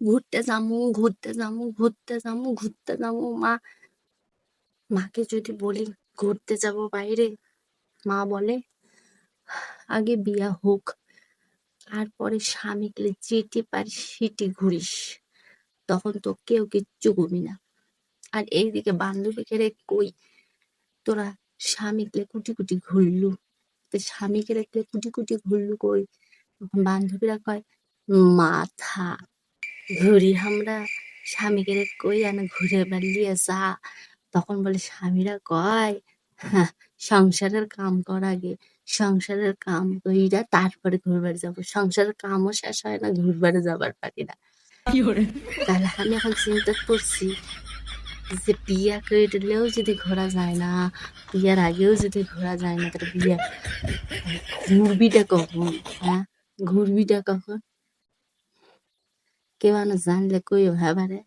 ঘুরতে যামু ঘুরতে যামু ঘুরতে যামু ঘুরতে যামু মাকে যদি বলি ঘুরতে যাব বাইরে, মা বলে আগে বিয়া হোক, তারপরে স্বামীকে যেটি পারিস সেটি ঘুরিস, তখন তো কেউ কিচ্ছু ঘুমি না। আর এইদিকে বান্ধবীকে রে কই তোরা স্বামীকে কুটি কুটি ঘুরলু, তো স্বামীকে রেখে কুটি কুটি ঘুরলু কই? তখন বান্ধবীরা কয় মাথা ঘুরি আমরা, স্বামীকে রে কই আনা ঘুরে বেড়িয়ে যা। তখন বলে স্বামীরা কয় হ্যাঁ, সংসারের কাম কর আগে, সংসারের কাম কইরা তারপরে ঘুরবার যাবো, সংসারের কামও শেষ হয় না, ঘুরবারে যাবার পারি না। তাহলে আমি এখন চিন্তা করছি যে বিয়া করলেও যদি ঘোরা যায় না, বিয়ার আগেও যদি ঘোরা যায় না, তাহলে বিয়া ঘুরবিটা কখন? হ্যাঁ, ঘুরবিটা কখন? কেউ না জানলে কইও হ্যাঁ বারে।